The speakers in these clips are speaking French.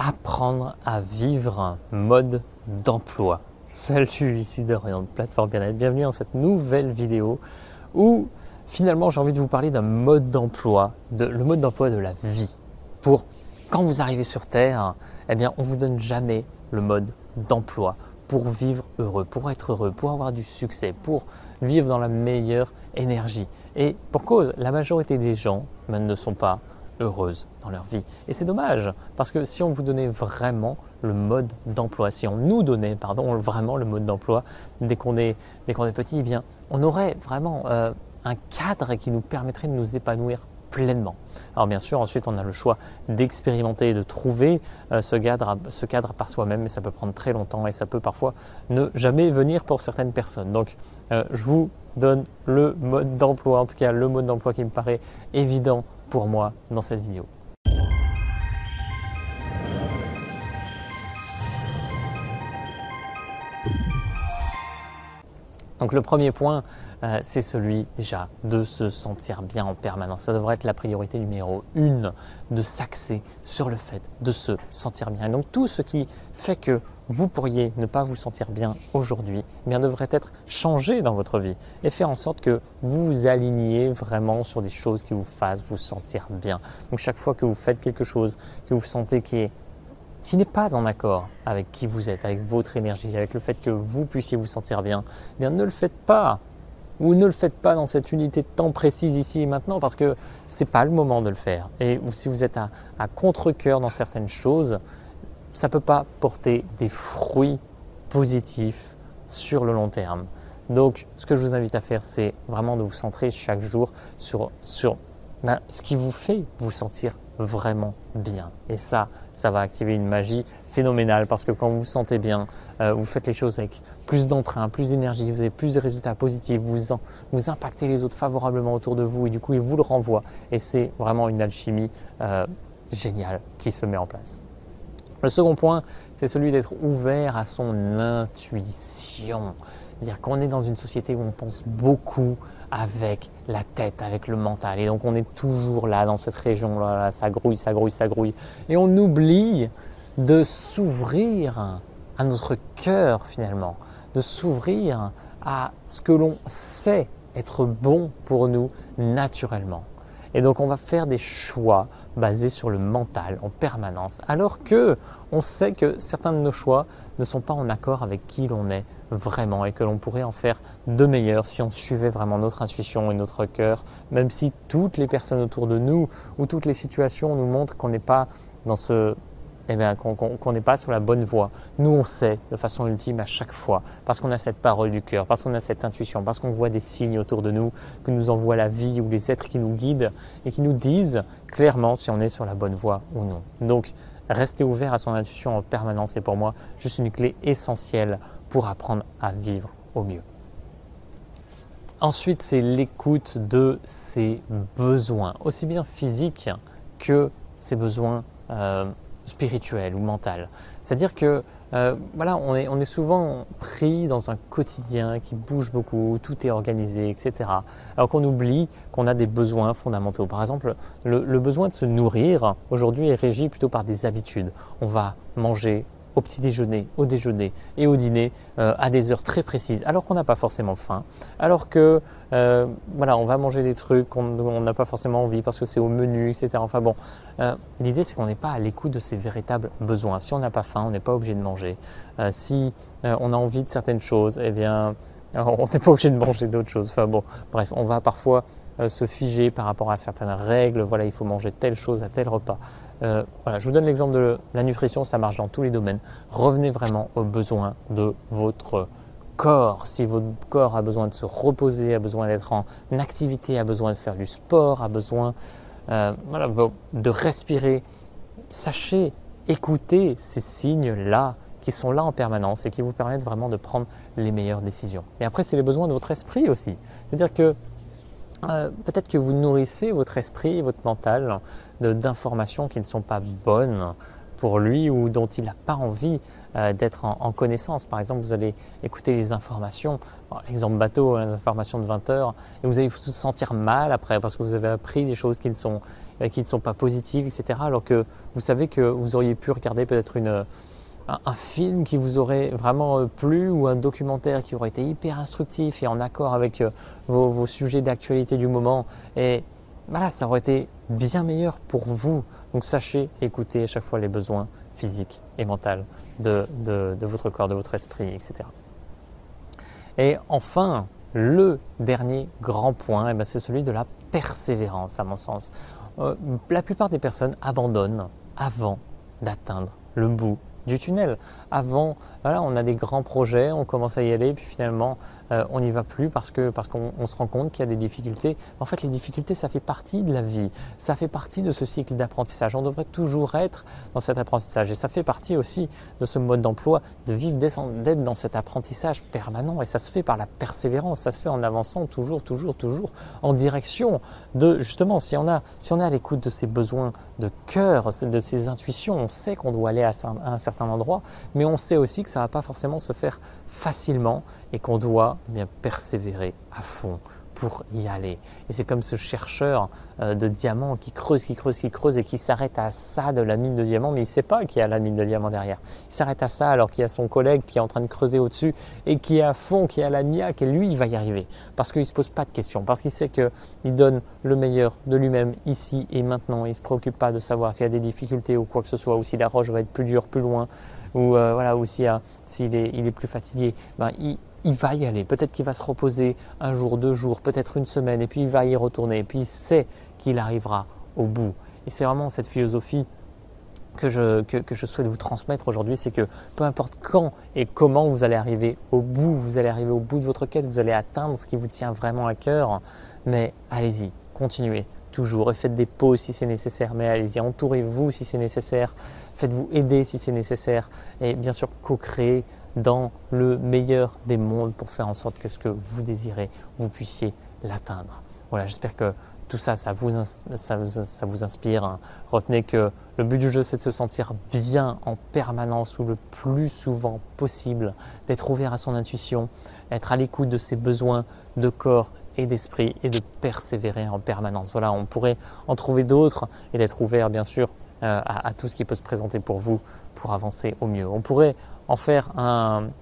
apprendre à vivre mode d'emploi. Salut, ici Dorian de Plateforme Bien-être. Bienvenue dans cette nouvelle vidéo où finalement j'ai envie de vous parler d'un mode d'emploi, le mode d'emploi de la vie. Pour quand vous arrivez sur Terre, eh bien on ne vous donne jamais le mode d'emploi pour vivre heureux, pour être heureux, pour avoir du succès, pour vivre dans la meilleure énergie. Et pour cause, la majorité des gens ne sont pas heureuses dans leur vie. Et c'est dommage, parce que si on vous donnait vraiment le mode d'emploi, si on nous donnait vraiment le mode d'emploi dès qu'on est petit, eh bien, on aurait vraiment un cadre qui nous permettrait de nous épanouir pleinement. Alors bien sûr, ensuite on a le choix d'expérimenter et de trouver ce cadre par soi-même, mais ça peut prendre très longtemps et ça peut parfois ne jamais venir pour certaines personnes. Donc je vous donne le mode d'emploi, en tout cas le mode d'emploi qui me paraît évident pour moi dans cette vidéo. Donc le premier point, c'est celui déjà de se sentir bien en permanence. Ça devrait être la priorité numéro 1, de s'axer sur le fait de se sentir bien. Et donc tout ce qui fait que vous pourriez ne pas vous sentir bien aujourd'hui, eh bien devrait être changé dans votre vie et faire en sorte que vous vous aligniez vraiment sur des choses qui vous fassent vous sentir bien. Donc chaque fois que vous faites quelque chose que vous sentez qui n'est pas en accord avec qui vous êtes, avec votre énergie, avec le fait que vous puissiez vous sentir bien, eh bien ne le faites pas. Ou ne le faites pas dans cette unité de temps précise ici et maintenant parce que ce n'est pas le moment de le faire. Et si vous êtes à contre-cœur dans certaines choses, ça ne peut pas porter des fruits positifs sur le long terme. Donc, ce que je vous invite à faire, c'est vraiment de vous centrer chaque jour sur ce qui vous fait vous sentir vraiment bien. Et ça va activer une magie phénoménale parce que quand vous vous sentez bien, vous faites les choses avec plus d'entrain, plus d'énergie, vous avez plus de résultats positifs, vous impactez les autres favorablement autour de vous et du coup, ils vous le renvoient. Et c'est vraiment une alchimie géniale qui se met en place. Le second point, c'est celui d'être ouvert à son intuition. C'est-à-dire qu'on est dans une société où on pense beaucoup avec la tête, avec le mental. Et donc on est toujours là, dans cette région-là, ça grouille. Et on oublie de s'ouvrir à notre cœur finalement, de s'ouvrir à ce que l'on sait être bon pour nous naturellement. Et donc on va faire des choix basés sur le mental en permanence, alors que on sait que certains de nos choix ne sont pas en accord avec qui l'on est vraiment et que l'on pourrait en faire de meilleurs si on suivait vraiment notre intuition et notre cœur, même si toutes les personnes autour de nous ou toutes les situations nous montrent qu'on n'est pas dans qu'on n'est pas sur la bonne voie. Nous, on sait de façon ultime à chaque fois, parce qu'on a cette parole du cœur, parce qu'on a cette intuition, parce qu'on voit des signes autour de nous, que nous envoie la vie ou les êtres qui nous guident et qui nous disent clairement si on est sur la bonne voie ou non. Donc, rester ouvert à son intuition en permanence est pour moi juste une clé essentielle pour apprendre à vivre au mieux. Ensuite, c'est l'écoute de ses besoins, aussi bien physiques que ses besoins spirituel ou mental. C'est-à-dire que on est souvent pris dans un quotidien qui bouge beaucoup, tout est organisé, etc. Alors qu'on oublie qu'on a des besoins fondamentaux. Par exemple, le besoin de se nourrir aujourd'hui est régi plutôt par des habitudes. On va manger au petit déjeuner, au déjeuner et au dîner à des heures très précises, alors qu'on n'a pas forcément faim, alors que on va manger des trucs qu'on n'a pas forcément envie parce que c'est au menu, etc. Enfin bon, l'idée c'est qu'on n'est pas à l'écoute de ses véritables besoins. Si on n'a pas faim, on n'est pas obligé de manger. Si on a envie de certaines choses, eh bien, on n'est pas obligé de manger d'autres choses. Enfin bon, bref, on va parfois se figer par rapport à certaines règles. Voilà, il faut manger telle chose à tel repas. Je vous donne l'exemple de la nutrition, ça marche dans tous les domaines. Revenez vraiment aux besoins de votre corps. Si votre corps a besoin de se reposer, a besoin d'être en activité, a besoin de faire du sport, a besoin de respirer, sachez écouter ces signes-là qui sont là en permanence et qui vous permettent vraiment de prendre les meilleures décisions. Et après, c'est les besoins de votre esprit aussi. C'est-à-dire que peut-être que vous nourrissez votre esprit, votre mental d'informations qui ne sont pas bonnes pour lui ou dont il n'a pas envie d'être en connaissance. Par exemple, vous allez écouter les informations, exemple bateau, les informations de 20 heures, et vous allez vous sentir mal après parce que vous avez appris des choses qui ne sont qui ne sont pas positives, etc. Alors que vous savez que vous auriez pu regarder peut-être un film qui vous aurait vraiment plu ou un documentaire qui aurait été hyper instructif et en accord avec vos sujets d'actualité du moment. Et voilà, ça aurait été bien meilleur pour vous. Donc sachez écouter à chaque fois les besoins physiques et mentaux de votre corps, de votre esprit, etc. Et enfin, le dernier grand point, c'est celui de la persévérance à mon sens. La plupart des personnes abandonnent avant d'atteindre le bout du tunnel. Avant, voilà, on a des grands projets, on commence à y aller, puis finalement, on n'y va plus parce qu'on se rend compte qu'il y a des difficultés. En fait, les difficultés, ça fait partie de la vie, ça fait partie de ce cycle d'apprentissage. On devrait toujours être dans cet apprentissage et ça fait partie aussi de ce mode d'emploi, de vivre, d'être dans cet apprentissage permanent et ça se fait par la persévérance, ça se fait en avançant toujours en direction de, justement, si on est à l'écoute de ses besoins de cœur, de ses intuitions, on sait qu'on doit aller à un certain endroit, mais on sait aussi que ça ne va pas forcément se faire facilement et qu'on doit bien persévérer à fond pour y aller. Et c'est comme ce chercheur de diamants qui creuse et qui s'arrête à ça de la mine de diamants, mais il ne sait pas qu'il y a la mine de diamants derrière. Il s'arrête à ça alors qu'il y a son collègue qui est en train de creuser au-dessus et qui est à fond, qui a la niaque et lui il va y arriver parce qu'il ne se pose pas de questions, parce qu'il sait qu'il donne le meilleur de lui-même ici et maintenant. Il ne se préoccupe pas de savoir s'il y a des difficultés ou quoi que ce soit, ou si la roche va être plus dure, plus loin, ou voilà, ou s'il est plus fatigué. Il va y aller. Peut-être qu'il va se reposer un jour, 2 jours, peut-être une semaine, et puis il va y retourner. Et puis il sait qu'il arrivera au bout. Et c'est vraiment cette philosophie que je souhaite vous transmettre aujourd'hui, c'est que peu importe quand et comment vous allez arriver au bout, vous allez arriver au bout de votre quête, vous allez atteindre ce qui vous tient vraiment à cœur, mais allez-y, continuez toujours et faites des pauses si c'est nécessaire, mais allez-y, entourez-vous si c'est nécessaire, faites-vous aider si c'est nécessaire et bien sûr co-créez dans le meilleur des mondes pour faire en sorte que ce que vous désirez, vous puissiez l'atteindre. Voilà, j'espère que tout ça, ça vous inspire. Retenez que le but du jeu, c'est de se sentir bien en permanence ou le plus souvent possible, d'être ouvert à son intuition, être à l'écoute de ses besoins de corps et d'esprit et de persévérer en permanence. Voilà, on pourrait en trouver d'autres et d'être ouvert bien sûr à tout ce qui peut se présenter pour vous pour avancer au mieux. On pourrait en faire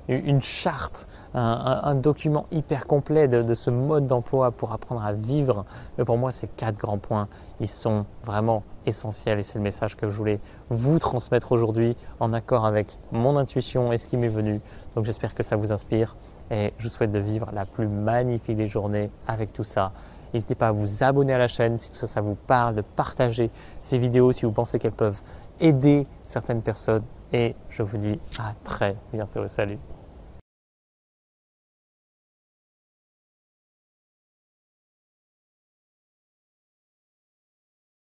une charte, un document hyper complet de ce mode d'emploi pour apprendre à vivre. Mais pour moi, ces 4 grands points, ils sont vraiment essentiels et c'est le message que je voulais vous transmettre aujourd'hui en accord avec mon intuition et ce qui m'est venu. Donc j'espère que ça vous inspire et je vous souhaite de vivre la plus magnifique des journées avec tout ça. N'hésitez pas à vous abonner à la chaîne si tout ça, ça vous parle, de partager ces vidéos si vous pensez qu'elles peuvent aider certaines personnes. Et je vous dis à très bientôt. Salut!